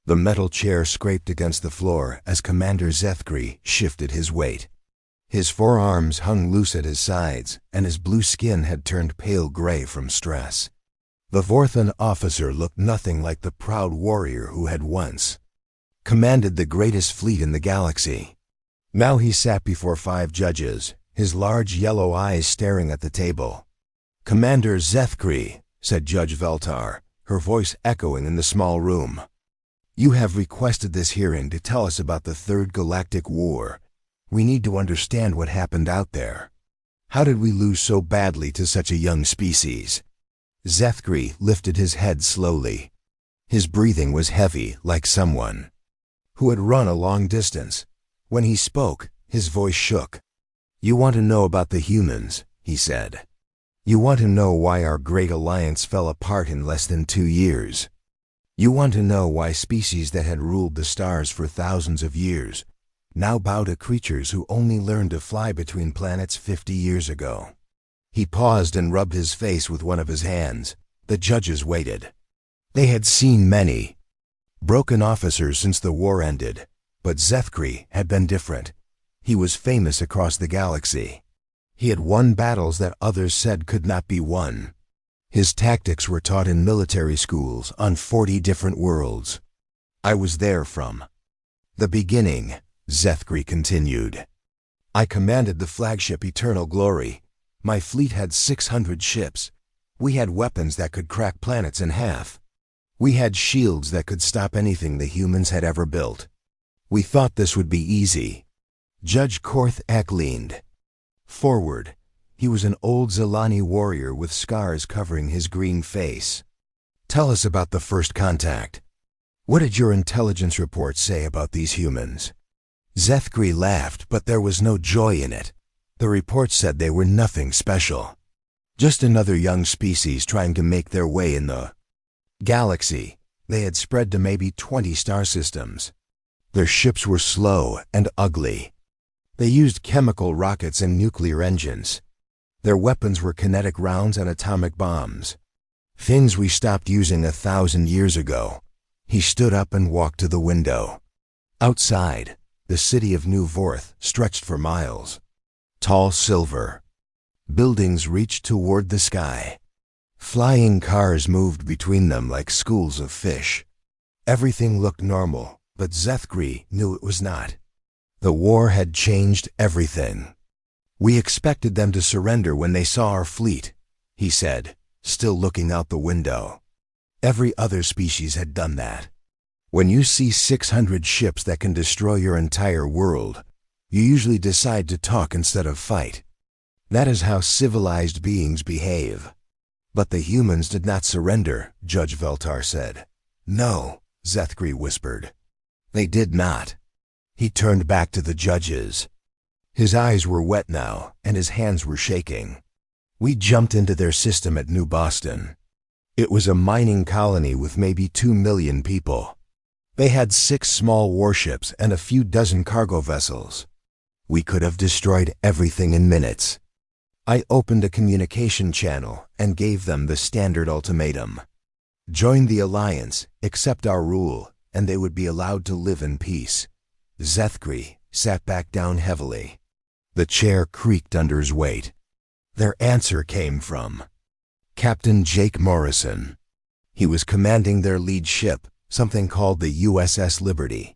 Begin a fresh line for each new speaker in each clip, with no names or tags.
The metal chair scraped against the floor as Commander Zethkri shifted his weight. His forearms hung loose at his sides, and his blue skin had turned pale gray from stress. The Vorthan officer looked nothing like the proud warrior who had once commanded the greatest fleet in the galaxy. Now he sat before 5 judges, his large yellow eyes staring at the table. "Commander Zethkri," said Judge Veltar, her voice echoing in the small room. "You have requested this hearing to tell us about the Third Galactic War. We need to understand what happened out there. How did we lose so badly to such a young species?" Zethkri lifted his head slowly. His breathing was heavy, like someone who had run a long distance. When he spoke, his voice shook. "You want to know about the humans," he said. "You want to know why our great alliance fell apart in less than 2 years. You want to know why species that had ruled the stars for thousands of years now bow to creatures who only learned to fly between planets 50 years ago." He paused and rubbed his face with one of his hands. The judges waited. They had seen many broken officers since the war ended, but Zethkri had been different. He was famous across the galaxy. He had won battles that others said could not be won. His tactics were taught in military schools on 40 different worlds. "I was there from the beginning," Zethkri continued. "I commanded the flagship Eternal Glory. My fleet had 600 ships. We had weapons that could crack planets in half. We had shields that could stop anything the humans had ever built. We thought this would be easy." Judge Korth Ek leaned forward. He was an old Zilani warrior with scars covering his green face. "Tell us about the first contact. What did your intelligence report say about these humans?" Zethkri laughed, but there was no joy in it. The report said they were nothing special. Just another young species trying to make their way in the galaxy. They had spread to maybe 20 star systems. Their ships were slow and ugly. They used chemical rockets and nuclear engines. Their weapons were kinetic rounds and atomic bombs. Things we stopped using 1,000 years ago. He stood up and walked to the window. Outside, the city of New Vorth stretched for miles. Tall silver buildings reached toward the sky. Flying cars moved between them like schools of fish. Everything looked normal, but Zethkri knew it was not. The war had changed everything. "We expected them to surrender when they saw our fleet," he said, still looking out the window. "Every other species had done that. When you see 600 ships that can destroy your entire world, you usually decide to talk instead of fight. That is how civilized beings behave." "But the humans did not surrender," Judge Veltar said. "No," Zethkri whispered. "They did not." He turned back to the judges. His eyes were wet now, and his hands were shaking. "We jumped into their system at New Boston. It was a mining colony with maybe 2 million people. They had 6 small warships and a few dozen cargo vessels. We could have destroyed everything in minutes. I opened a communication channel and gave them the standard ultimatum. Join the Alliance, accept our rule, and they would be allowed to live in peace." Zethkri sat back down heavily. The chair creaked under his weight. Their answer came from Captain Jake Morrison. He was commanding their lead ship, something called the USS Liberty.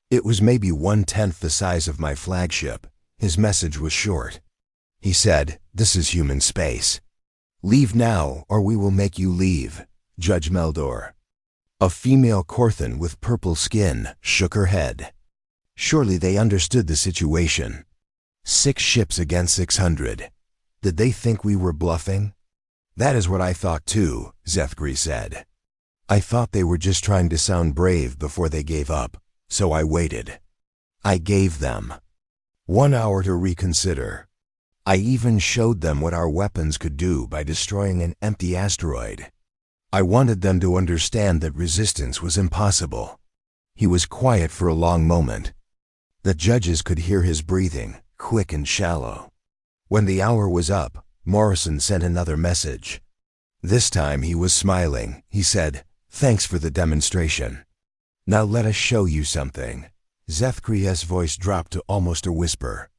It was maybe 1/10 the size of my flagship. His message was short. He said, "This is human space. Leave now or we will make you leave." Judge Meldor, a female Korthan with purple skin, shook her head. Surely they understood the situation. 6 ships against 600. Did they think we were bluffing? "That is what I thought too," Zethkri said. "I thought they were just trying to sound brave before they gave up, so I waited. I gave them 1 hour to reconsider. I even showed them what our weapons could do by destroying an empty asteroid. I wanted them to understand that resistance was impossible." He was quiet for a long moment. The judges could hear his breathing, quick and shallow. When the hour was up, Morrison sent another message. This time he was smiling. He said, "Thanks for the demonstration. Now let us show you something. Zethkri's voice dropped to almost a whisper.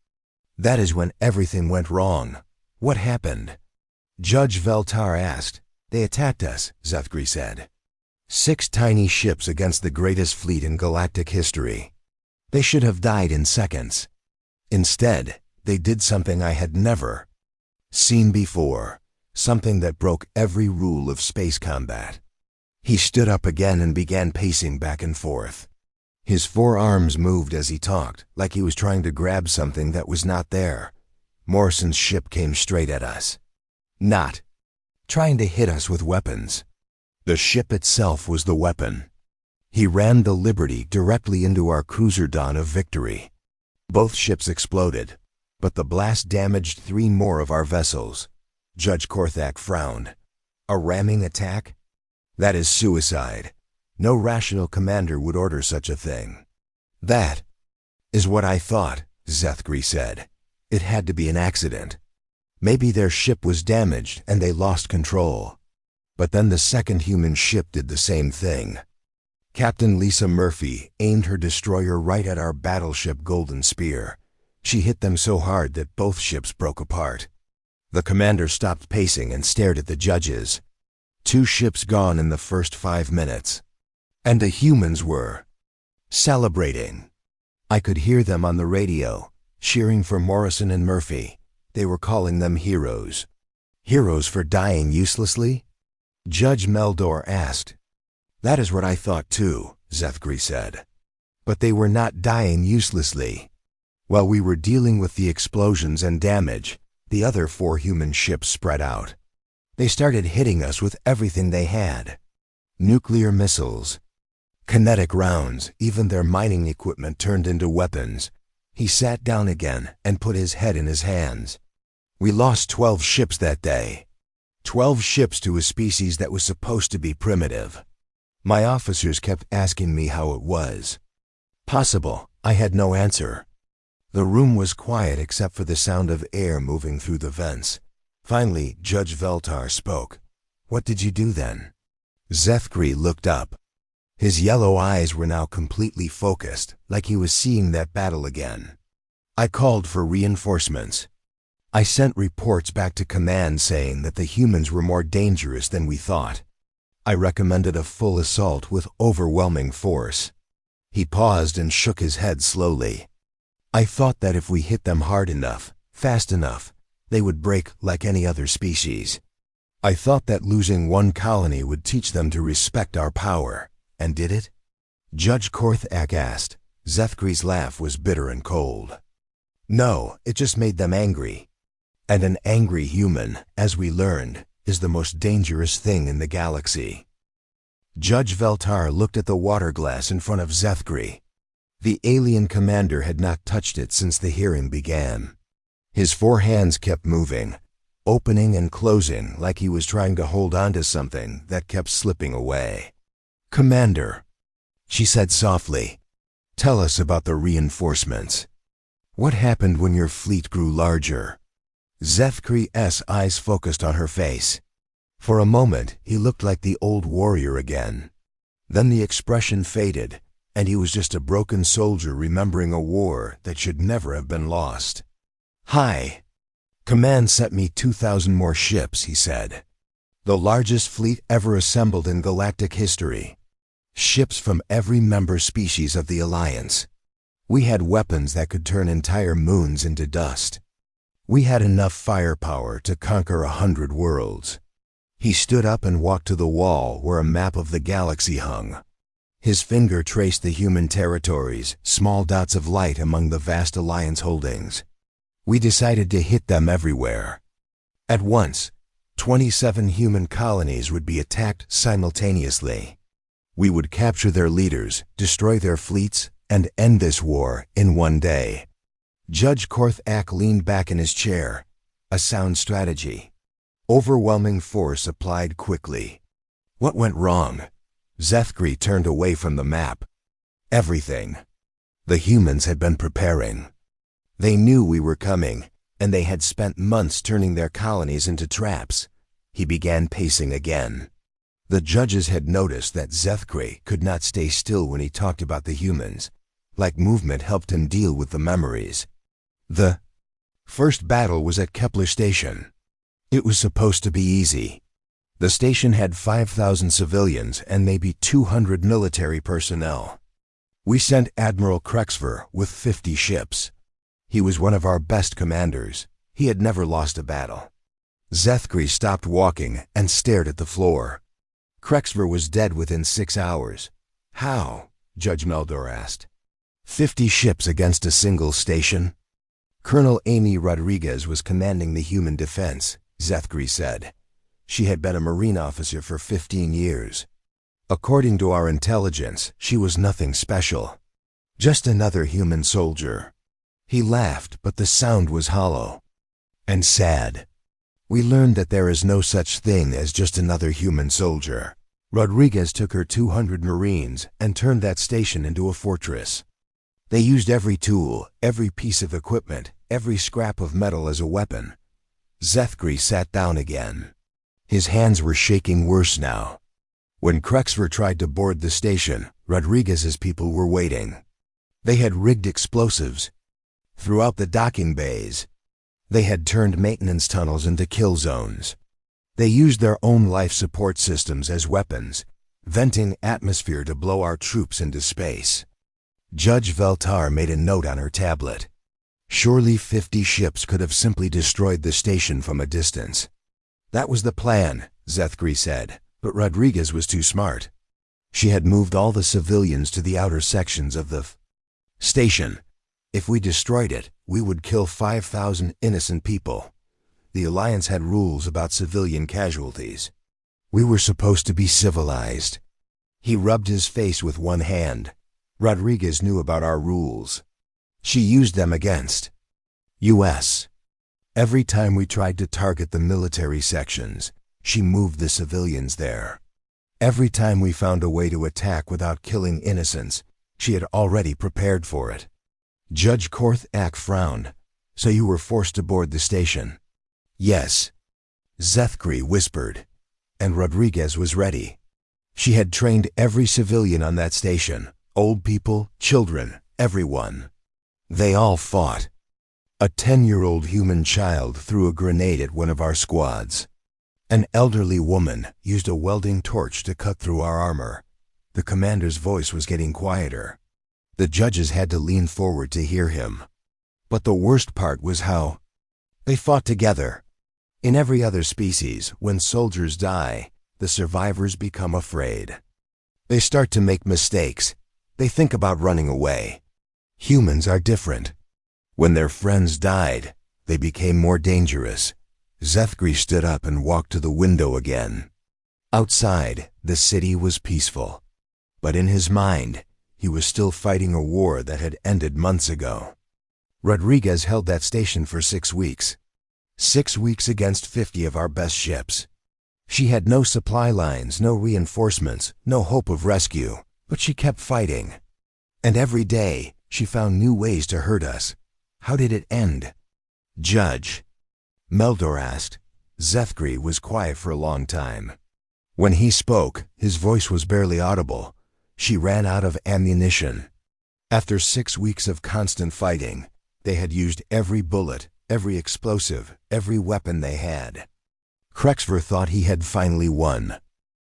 That is when everything went wrong. What happened? Judge Veltar asked. They attacked us, Zethkri said. 6 tiny ships against the greatest fleet in galactic history. They should have died in seconds. Instead, they did something I had never seen before, something that broke every rule of space combat. He stood up again and began pacing back and forth. His forearms moved as he talked, like he was trying to grab something that was not there. Morrison's ship came straight at us. Not trying to hit us with weapons. The ship itself was the weapon. He rammed the Liberty directly into our cruiser Dawn of Victory. Both ships exploded, but the blast damaged 3 more of our vessels. Judge Korthak frowned. A ramming attack? That is suicide. No rational commander would order such a thing. That is what I thought, Zethkri said. It had to be an accident. Maybe their ship was damaged and they lost control. But then the second human ship did the same thing. Captain Lisa Murphy aimed her destroyer right at our battleship Golden Spear. She hit them so hard that both ships broke apart. The commander stopped pacing and stared at the judges. 2 ships gone in the first 5 minutes. And the humans were celebrating. I could hear them on the radio, cheering for Morrison and Murphy. They were calling them heroes. Heroes for dying uselessly? Judge Meldor asked. That is what I thought too, Zethkri said. But they were not dying uselessly. While we were dealing with the explosions and damage, the other 4 human ships spread out. They started hitting us with everything they had. Nuclear missiles, kinetic rounds, even their mining equipment turned into weapons. He sat down again and put his head in his hands. We lost 12 ships that day. 12 ships to a species that was supposed to be primitive. My officers kept asking me how it was possible. I had no answer. The room was quiet except for the sound of air moving through the vents. Finally, Judge Veltar spoke. What did you do then? Zethkri looked up. His yellow eyes were now completely focused, like he was seeing that battle again. I called for reinforcements. I sent reports back to command saying that the humans were more dangerous than we thought. I recommended a full assault with overwhelming force. He paused and shook his head slowly. I thought that if we hit them hard enough, fast enough, they would break like any other species. I thought that losing 1 colony would teach them to respect our power. And did it? Judge Korthak asked. Zethkri's laugh was bitter and cold. No, it just made them angry. And an angry human, as we learned, is the most dangerous thing in the galaxy. Judge Veltar looked at the water glass in front of Zethkri. The alien commander had not touched it since the hearing began. His 4 hands kept moving, opening and closing like he was trying to hold on to something that kept slipping away. Commander, she said softly, tell us about the reinforcements. What happened when your fleet grew larger? Zethkri's eyes focused on her face. For a moment, he looked like the old warrior again. Then the expression faded, and he was just a broken soldier remembering a war that should never have been lost. Hi. Command sent me 2,000 more ships, he said. The largest fleet ever assembled in galactic history. Ships from every member species of the Alliance. We had weapons that could turn entire moons into dust. We had enough firepower to conquer 100 worlds. He stood up and walked to the wall where a map of the galaxy hung. His finger traced the human territories, small dots of light among the vast Alliance holdings. We decided to hit them everywhere. At once, 27 human colonies would be attacked simultaneously. We would capture their leaders, destroy their fleets, and end this war in one day. Judge Korthak leaned back in his chair. A sound strategy. Overwhelming force applied quickly. What went wrong? Zethkri turned away from the map. Everything. The humans had been preparing. They knew we were coming, and they had spent months turning their colonies into traps. He began pacing again. The judges had noticed that Zethkray could not stay still when he talked about the humans, like movement helped him deal with the memories. The first battle was at Kepler Station. It was supposed to be easy. The station had 5,000 civilians and maybe 200 military personnel. We sent Admiral Krexver with 50 ships. He was one of our best commanders. He had never lost a battle. Zethkray stopped walking and stared at the floor. Krexver was dead within 6 hours. How? Judge Meldor asked. 50 ships against a single station? Colonel Amy Rodriguez was commanding the human defense, Zethkray said. She had been a Marine officer for 15 years. According to our intelligence, she was nothing special. Just another human soldier. He laughed, but the sound was hollow and sad. We learned that there is no such thing as just another human soldier. Rodriguez took her 200 Marines and turned that station into a fortress. They used every tool, every piece of equipment, every scrap of metal as a weapon. Zethkray sat down again. His hands were shaking worse now. When Krexver tried to board the station, Rodriguez's people were waiting. They had rigged explosives throughout the docking bays. They had turned maintenance tunnels into kill zones. They used their own life support systems as weapons, venting atmosphere to blow our troops into space. Judge Veltar made a note on her tablet. Surely 50 ships could have simply destroyed the station from a distance. That was the plan, Zethkray said, but Rodriguez was too smart. She had moved all the civilians to the outer sections of the station. If we destroyed it, we would kill 5,000 innocent people. The Alliance had rules about civilian casualties. We were supposed to be civilized. He rubbed his face with one hand. Rodriguez knew about our rules. She used them against U.S. Every time we tried to target the military sections, she moved the civilians there. Every time we found a way to attack without killing innocents, she had already prepared for it. Judge Korth Ak frowned. So you were forced to board the station? Yes. Zethkray whispered. And Rodriguez was ready. She had trained every civilian on that station, old people, children, everyone. They all fought. A 10-year-old human child threw a grenade at one of our squads. An elderly woman used a welding torch to cut through our armor. The commander's voice was getting quieter. The judges had to lean forward to hear him. But the worst part was how they fought together. In every other species, when soldiers die, the survivors become afraid. They start to make mistakes. They think about running away. Humans are different. When their friends died, they became more dangerous. Zethkray stood up and walked to the window again. Outside, the city was peaceful. But in his mind, he was still fighting a war that had ended months ago. Rodriguez held that station for 6 weeks. 6 weeks against 50 of our best ships. She had no supply lines, no reinforcements, no hope of rescue, but she kept fighting. And every day, she found new ways to hurt us. How did it end? Judge Meldor asked. Zethkray was quiet for a long time. When he spoke, his voice was barely audible. She ran out of ammunition. After 6 weeks of constant fighting, they had used every bullet, every explosive, every weapon they had. Krexver thought he had finally won.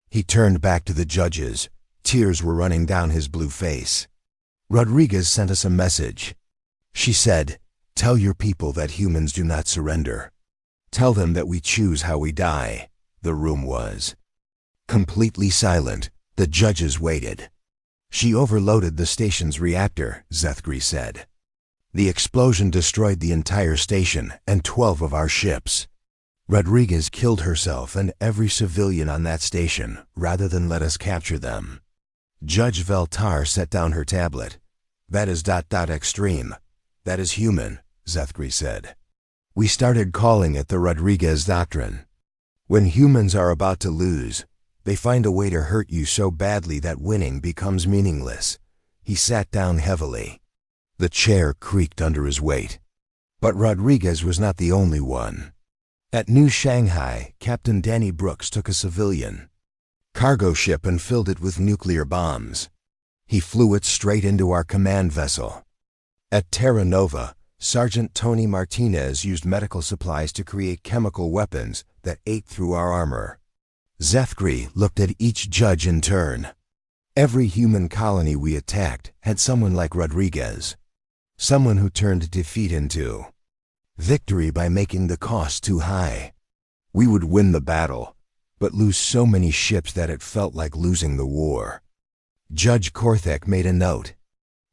He turned back to the judges. Tears were running down his blue face. Rodriguez sent us a message. She said, "Tell your people that humans do not surrender. Tell them that we choose how we die." The room was completely silent. The judges waited. She overloaded the station's reactor, Zethkray said. The explosion destroyed the entire station and 12 of our ships. Rodriguez killed herself and every civilian on that station rather than let us capture them. Judge Veltar set down her tablet. That is ... extreme. That is human, Zethkray said. We started calling it the Rodriguez Doctrine. When humans are about to lose, they find a way to hurt you so badly that winning becomes meaningless. He sat down heavily. The chair creaked under his weight. But Rodriguez was not the only one. At New Shanghai, Captain Danny Brooks took a civilian. cargo ship and filled it with nuclear bombs. He flew it straight into our command vessel. At Terra Nova, Sergeant Tony Martinez used medical supplies to create chemical weapons that ate through our armor. Zethgri looked at each judge in turn. Every human colony we attacked had someone like Rodriguez, someone who turned defeat into victory by making the cost too high. We would win the battle, but lose so many ships that it felt like losing the war. Judge Korthek made a note.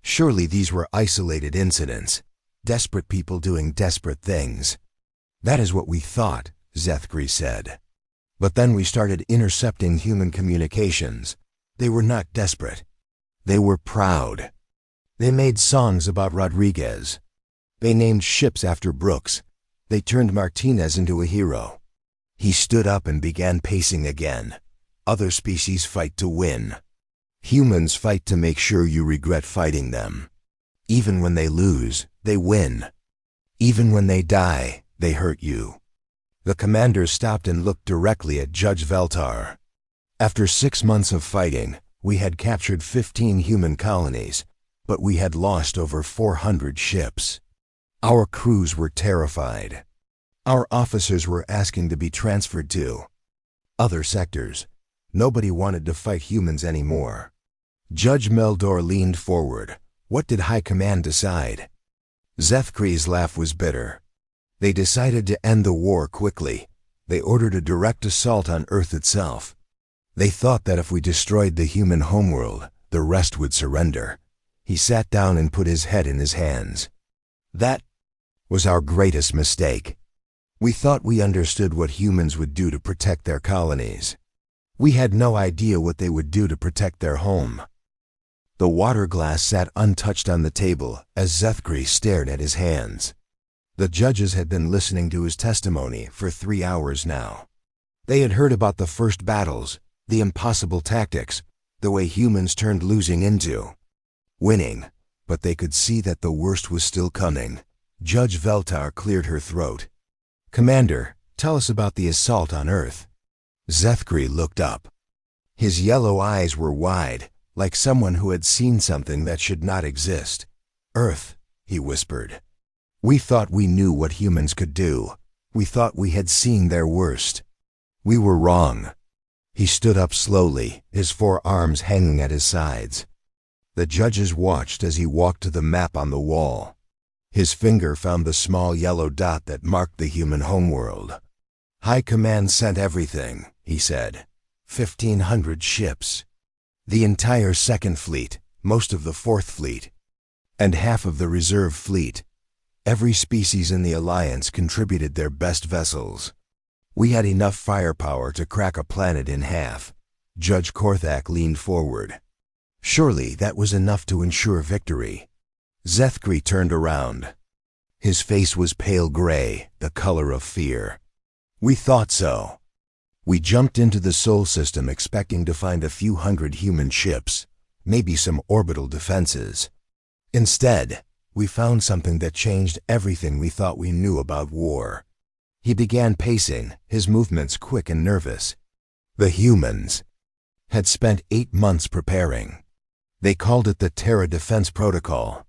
Surely these were isolated incidents, desperate people doing desperate things. That is what we thought, Zethgri said. But then we started intercepting human communications. They were not desperate. They were proud. They made songs about Rodriguez. They named ships after Brooks. They turned Martinez into a hero. He stood up and began pacing again. Other species fight to win. Humans fight to make sure you regret fighting them. Even when they lose, they win. Even when they die, they hurt you. The commander stopped and looked directly at Judge Veltar. After 6 months of fighting, we had captured 15 human colonies, but we had lost over 400 ships. Our crews were terrified. Our officers were asking to be transferred to other sectors. Nobody wanted to fight humans anymore. Judge Meldor leaned forward. What did High Command decide? Zethgri's laugh was bitter. They decided to end the war quickly. They ordered a direct assault on Earth itself. They thought that if we destroyed the human homeworld, the rest would surrender. He sat down and put his head in his hands. That was our greatest mistake. We thought we understood what humans would do to protect their colonies. We had no idea what they would do to protect their home. The water glass sat untouched on the table as Zethgri stared at his hands. The judges had been listening to his testimony for 3 hours now. They had heard about the first battles, the impossible tactics, the way humans turned losing into winning, but they could see that the worst was still coming. Judge Veltar cleared her throat. Commander, tell us about the assault on Earth. Zethgri looked up. His yellow eyes were wide, like someone who had seen something that should not exist. Earth, he whispered. We thought we knew what humans could do. We thought we had seen their worst. We were wrong. He stood up slowly, his 4 arms hanging at his sides. The judges watched as he walked to the map on the wall. His finger found the small yellow dot that marked the human homeworld. High Command sent everything, he said. 1,500 ships. The entire Second Fleet, most of the Fourth Fleet, and half of the Reserve Fleet. Every species in the Alliance contributed their best vessels. We had enough firepower to crack a planet in half. Judge Korthak leaned forward. Surely that was enough to ensure victory. Zethgri turned around. His face was pale gray, the color of fear. We thought so. We jumped into the Sol system expecting to find a few hundred human ships, maybe some orbital defenses. Instead, we found something that changed everything we thought we knew about war. He began pacing, his movements quick and nervous. The humans had spent 8 months preparing. They called it the Terra Defense Protocol.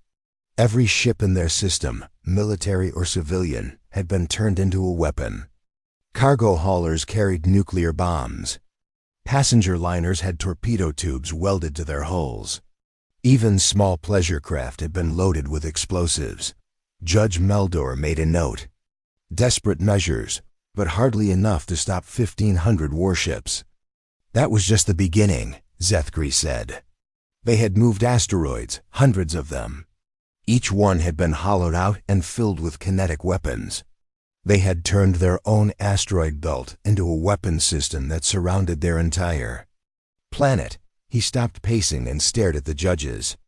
Every ship in their system, military or civilian, had been turned into a weapon. Cargo haulers carried nuclear bombs. Passenger liners had torpedo tubes welded to their hulls. Even small pleasure craft had been loaded with explosives. Judge Meldor made a note. Desperate measures, but hardly enough to stop 1,500 warships. That was just the beginning, Zethgri said. They had moved asteroids, hundreds of them. Each one had been hollowed out and filled with kinetic weapons. They had turned their own asteroid belt into a weapon system that surrounded their entire planet. He stopped pacing and stared at the judges.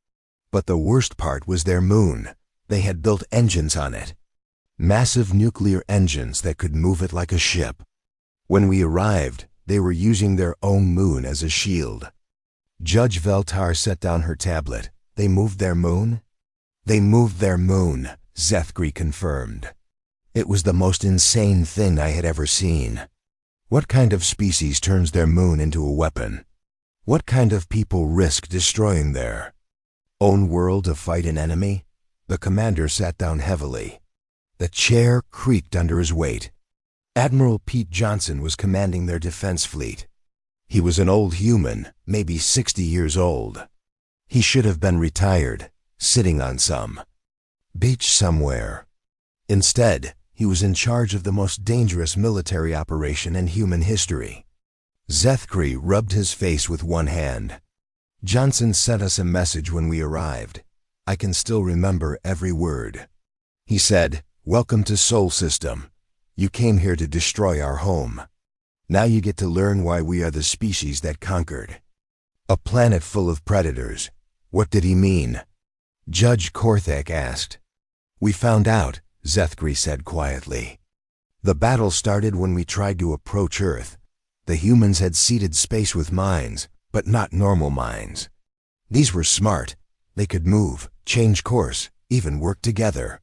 But the worst part was their moon. They had built engines on it. Massive nuclear engines that could move it like a ship. When we arrived, they were using their own moon as a shield. Judge Veltar set down her tablet. They moved their moon? They moved their moon, Zethgri confirmed. It was the most insane thing I had ever seen. What kind of species turns their moon into a weapon? What kind of people risk destroying their own world to fight an enemy? The commander sat down heavily. The chair creaked under his weight. Admiral Pete Johnson was commanding their defense fleet. He was an old human, maybe 60 years old. He should have been retired, sitting on some beach somewhere. Instead, he was in charge of the most dangerous military operation in human history. Zethkri rubbed his face with one hand. Johnson sent us a message when we arrived. I can still remember every word. He said, "Welcome to Sol System. You came here to destroy our home. Now you get to learn why we are the species that conquered a planet full of predators." What did he mean? Judge Korthak asked. We found out, Zethkri said quietly. The battle started when we tried to approach Earth. The humans had seeded space with mines, but not normal mines. These were smart. They could move, change course, even work together.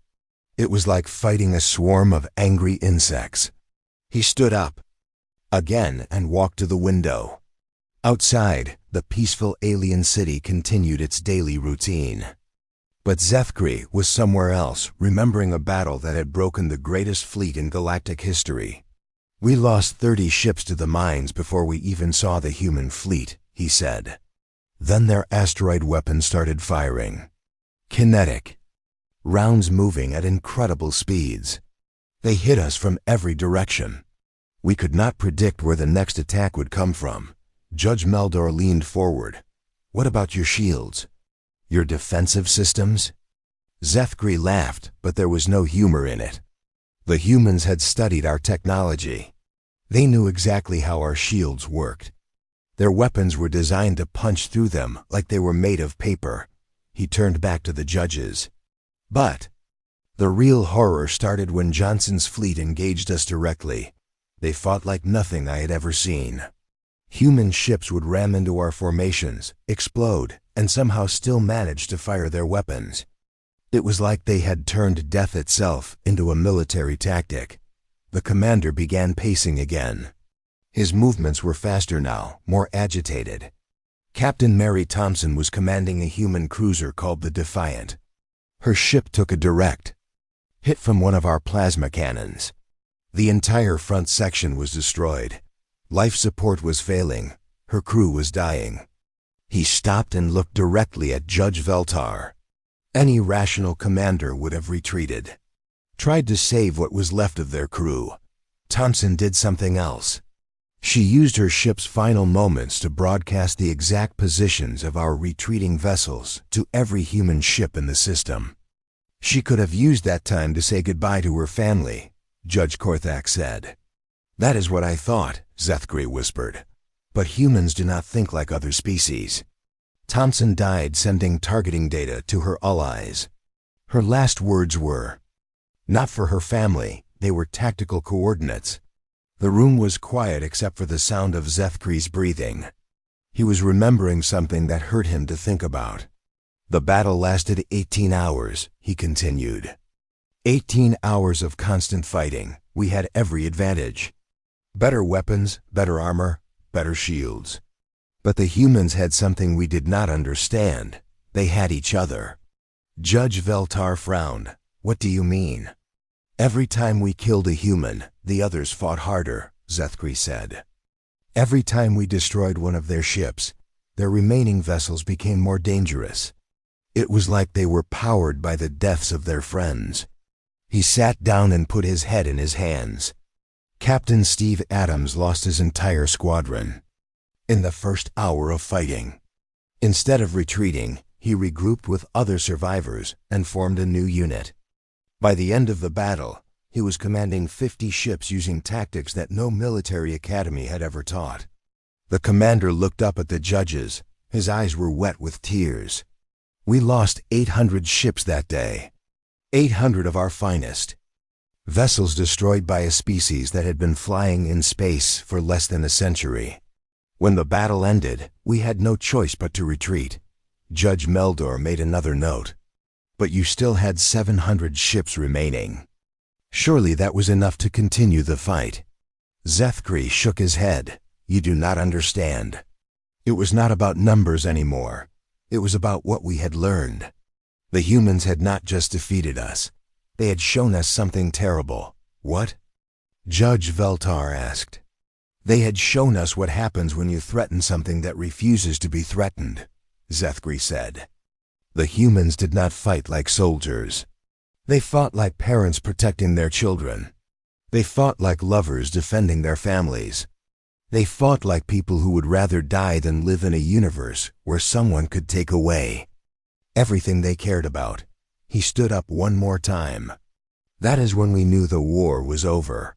It was like fighting a swarm of angry insects. He stood up again and walked to the window. Outside, the peaceful alien city continued its daily routine. But Zethkri was somewhere else, remembering a battle that had broken the greatest fleet in galactic history. We lost 30 ships to the mines before we even saw the human fleet, he said. Then their asteroid weapons started firing. Kinetic. Rounds moving at incredible speeds. They hit us from every direction. We could not predict where the next attack would come from. Judge Meldor leaned forward. What about your shields? Your defensive systems? Zethkri laughed, but there was no humor in it. The humans had studied our technology. They knew exactly how our shields worked. Their weapons were designed to punch through them like they were made of paper. He turned back to the judges. But the real horror started when Johnson's fleet engaged us directly. They fought like nothing I had ever seen. Human ships would ram into our formations, explode, and somehow still manage to fire their weapons. It was like they had turned death itself into a military tactic. The commander began pacing again. His movements were faster now, more agitated. Captain Mary Thompson was commanding a human cruiser called the Defiant. Her ship took a direct hit from one of our plasma cannons. The entire front section was destroyed. Life support was failing. Her crew was dying. He stopped and looked directly at Judge Veltar. Any rational commander would have retreated. Tried to save what was left of their crew. Thompson did something else. She used her ship's final moments to broadcast the exact positions of our retreating vessels to every human ship in the system. She could have used that time to say goodbye to her family, Judge Korthak said. That is what I thought, Zethkri whispered. But humans do not think like other species. Thompson died sending targeting data to her allies. Her last words were not for her family, they were tactical coordinates. The room was quiet except for the sound of Zethkri's breathing. He was remembering something that hurt him to think about. The battle lasted 18 hours, he continued. 18 hours of constant fighting. We had every advantage. Better weapons, better armor, better shields. But the humans had something we did not understand. They had each other. Judge Veltar frowned. What do you mean? Every time we killed a human, the others fought harder, Zethkri said. Every time we destroyed one of their ships, their remaining vessels became more dangerous. It was like they were powered by the deaths of their friends. He sat down and put his head in his hands. Captain Steve Adams lost his entire squadron in the first hour of fighting. Instead of retreating, he regrouped with other survivors and formed a new unit. By the end of the battle, he was commanding 50 ships using tactics that no military academy had ever taught. The commander looked up at the judges. His eyes were wet with tears. We lost 800 ships that day. 800 of our finest. Vessels destroyed by a species that had been flying in space for less than a century. When the battle ended, we had no choice but to retreat. Judge Meldor made another note. But you still had 700 ships remaining. Surely that was enough to continue the fight. Zethkri shook his head. You do not understand. It was not about numbers anymore. It was about what we had learned. The humans had not just defeated us. They had shown us something terrible. What? Judge Veltar asked. They had shown us what happens when you threaten something that refuses to be threatened, Zethkri said. The humans did not fight like soldiers. They fought like parents protecting their children. They fought like lovers defending their families. They fought like people who would rather die than live in a universe where someone could take away everything they cared about. He stood up one more time. That is when we knew the war was over.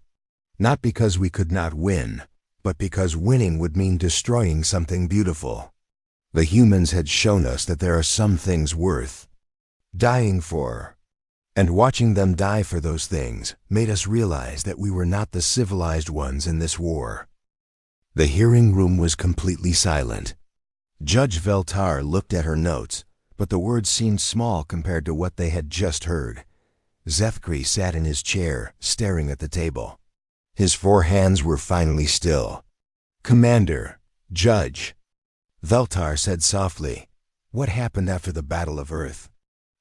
Not because we could not win, but because winning would mean destroying something beautiful. The humans had shown us that there are some things worth dying for. And watching them die for those things made us realize that we were not the civilized ones in this war. The hearing room was completely silent. Judge Veltar looked at her notes, but the words seemed small compared to what they had just heard. Zethkri sat in his chair, staring at the table. His 4 hands were finally still. Commander, Judge. Veltar said softly, what happened after the Battle of Earth?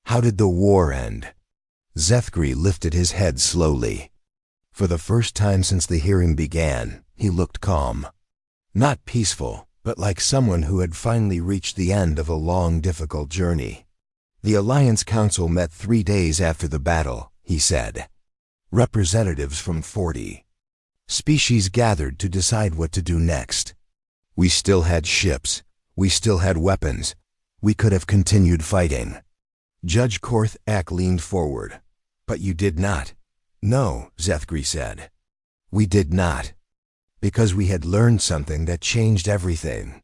How did the war end? Zethkri lifted his head slowly. For the first time since the hearing began, he looked calm. Not peaceful, but like someone who had finally reached the end of a long, difficult journey. The Alliance Council met 3 days after the battle, he said. Representatives from 40 species gathered to decide what to do next. We still had ships. We still had weapons. We could have continued fighting. Judge Korth Ek leaned forward. But you did not. No, Zethkri said. We did not. Because we had learned something that changed everything.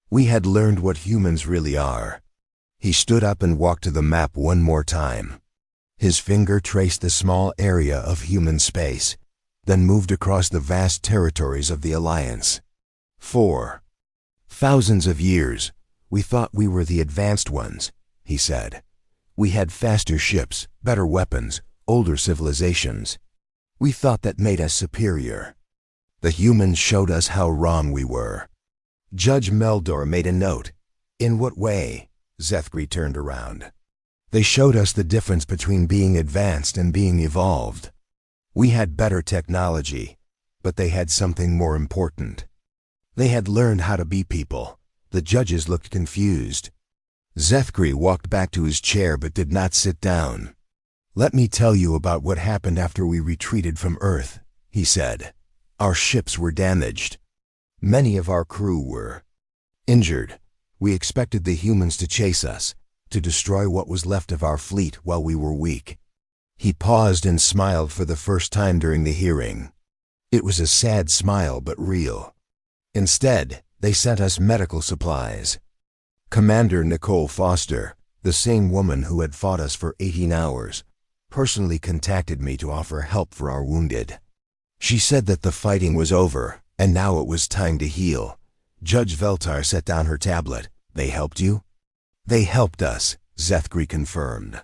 We had learned what humans really are. He stood up and walked to the map one more time. His finger traced the small area of human space, then moved across the vast territories of the Alliance. 4 thousands of years, we thought we were the advanced ones, he said. We had faster ships, better weapons, older civilizations. We thought that made us superior. The humans showed us how wrong we were. Judge Meldor made a note. In what way? Zethkri turned around. They showed us the difference between being advanced and being evolved. We had better technology, but they had something more important. They had learned how to be people. The judges looked confused. Zethkri walked back to his chair but did not sit down. Let me tell you about what happened after we retreated from Earth, he said. Our ships were damaged. Many of our crew were injured. We expected the humans to chase us, to destroy what was left of our fleet while we were weak. He paused and smiled for the first time during the hearing. It was a sad smile but real. Instead, they sent us medical supplies. Commander Nicole Foster, the same woman who had fought us for 18 hours, personally contacted me to offer help for our wounded. She said that the fighting was over, and now it was time to heal. Judge Veltar set down her tablet. They helped you? They helped us, Zethkri confirmed.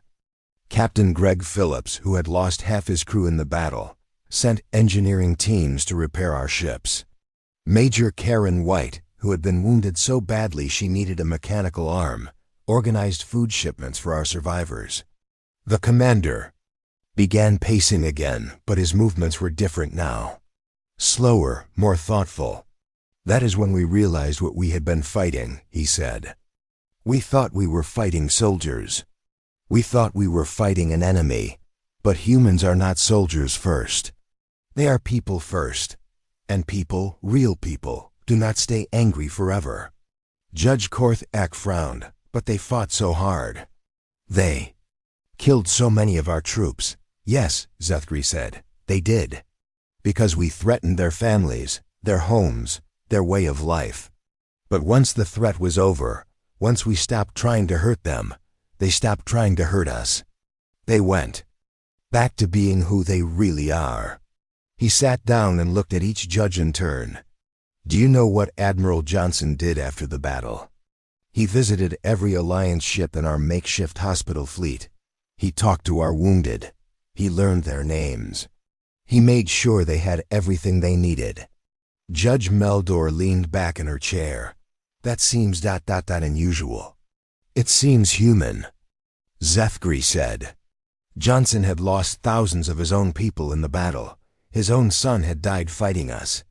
Captain Greg Phillips, who had lost half his crew in the battle, sent engineering teams to repair our ships. Major Karen White, who had been wounded so badly she needed a mechanical arm, organized food shipments for our survivors. The commander began pacing again, but his movements were different now. Slower, more thoughtful. That is when we realized what we had been fighting, he said. We thought we were fighting soldiers. We thought we were fighting an enemy, but humans are not soldiers first. They are people first. And people, real people, do not stay angry forever. Judge Korth Ek frowned, but they fought so hard. They killed so many of our troops. Yes, Zethkri said, they did. Because we threatened their families, their homes, their way of life. But once the threat was over, once we stopped trying to hurt them, they stopped trying to hurt us. They went back to being who they really are. He sat down and looked at each judge in turn. Do you know what Admiral Johnson did after the battle? He visited every Alliance ship in our makeshift hospital fleet. He talked to our wounded. He learned their names. He made sure they had everything they needed. Judge Meldor leaned back in her chair. That seems unusual. It seems human, Zethgri said. Johnson had lost thousands of his own people in the battle. His own son had died fighting us.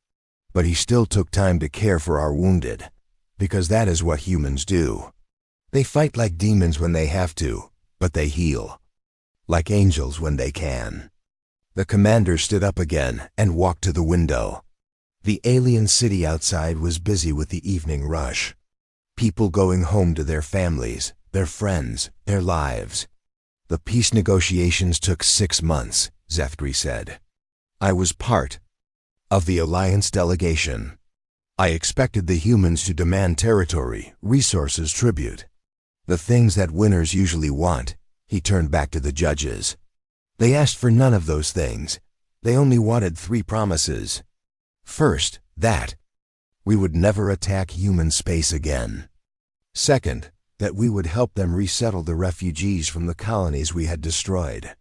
But he still took time to care for our wounded, because that is what humans do. They fight like demons when they have to, but they heal like angels when they can. The commander stood up again and walked to the window. The alien city outside was busy with the evening rush. People going home to their families, their friends, their lives. The peace negotiations took 6 months, Zethgri said. I was part of the Alliance delegation. I expected the humans to demand territory, resources, tribute. The things that winners usually want. He turned back to the judges. They asked for none of those things. They only wanted 3 promises. First, that we would never attack human space again. Second, that we would help them resettle the refugees from the colonies we had destroyed.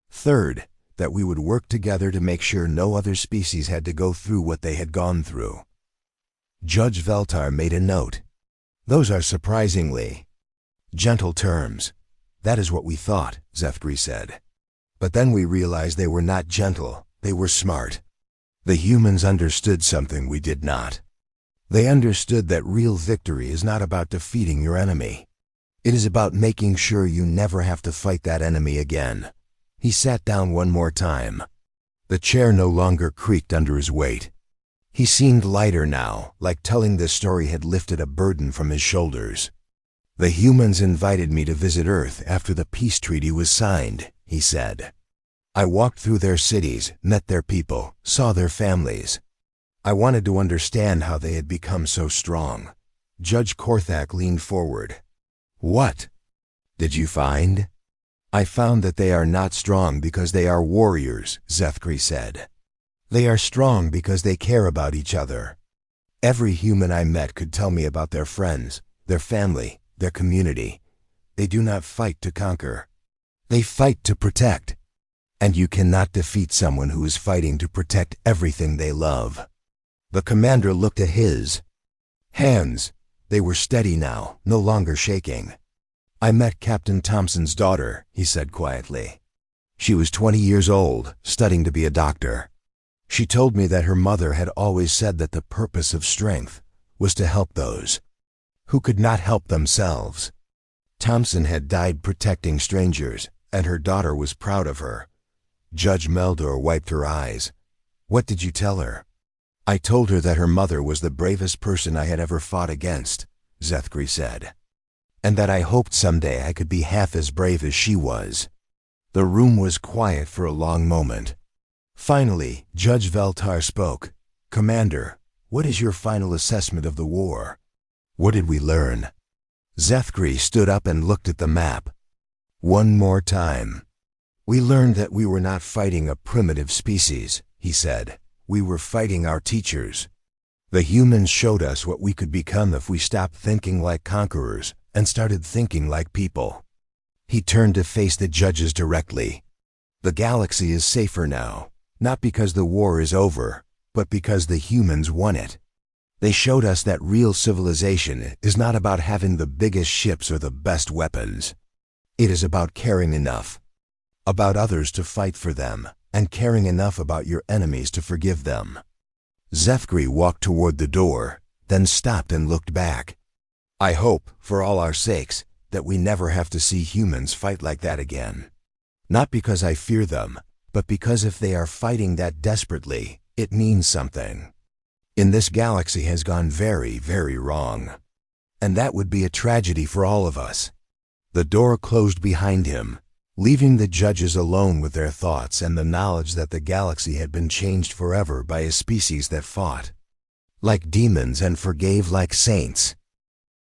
Third, that we would work together to make sure no other species had to go through what they had gone through. Judge Veltar made a note. Those are surprisingly gentle terms. That is what we thought, Zethgri said. But then we realized they were not gentle, they were smart. The humans understood something we did not. They understood that real victory is not about defeating your enemy. It is about making sure you never have to fight that enemy again. He sat down one more time. The chair no longer creaked under his weight. He seemed lighter now, like telling this story had lifted a burden from his shoulders. The humans invited me to visit Earth after the peace treaty was signed, he said. I walked through their cities, met their people, saw their families. I wanted to understand how they had become so strong. Judge Korthak leaned forward. What did you find? I found that they are not strong because they are warriors, Zethgri said. They are strong because they care about each other. Every human I met could tell me about their friends, their family, their community. They do not fight to conquer. They fight to protect. And you cannot defeat someone who is fighting to protect everything they love. The commander looked at his hands. They were steady now, no longer shaking. I met Captain Thompson's daughter, he said quietly. She was 20 years old, studying to be a doctor. She told me that her mother had always said that the purpose of strength was to help those who could not help themselves. Thompson had died protecting strangers, and her daughter was proud of her. Judge Meldor wiped her eyes. What did you tell her? I told her that her mother was the bravest person I had ever fought against, Zethgri said, and that I hoped someday I could be half as brave as she was. The room was quiet for a long moment. Finally, Judge Veltar spoke. Commander, what is your final assessment of the war? What did we learn? Zethgri stood up and looked at the map. One more time. We learned that we were not fighting a primitive species, he said. We were fighting our teachers. The humans showed us what we could become if we stopped thinking like conquerors and started thinking like people. He turned to face the judges directly. The galaxy is safer now, not because the war is over, but because the humans won it. They showed us that real civilization is not about having the biggest ships or the best weapons. It is about caring enough about others to fight for them, and caring enough about your enemies to forgive them. Zethgri walked toward the door, then stopped and looked back. I hope, for all our sakes, that we never have to see humans fight like that again. Not because I fear them, but because if they are fighting that desperately, it means something. In this galaxy has gone very, very wrong. And that would be a tragedy for all of us. The door closed behind him, leaving the judges alone with their thoughts and the knowledge that the galaxy had been changed forever by a species that fought like demons and forgave like saints.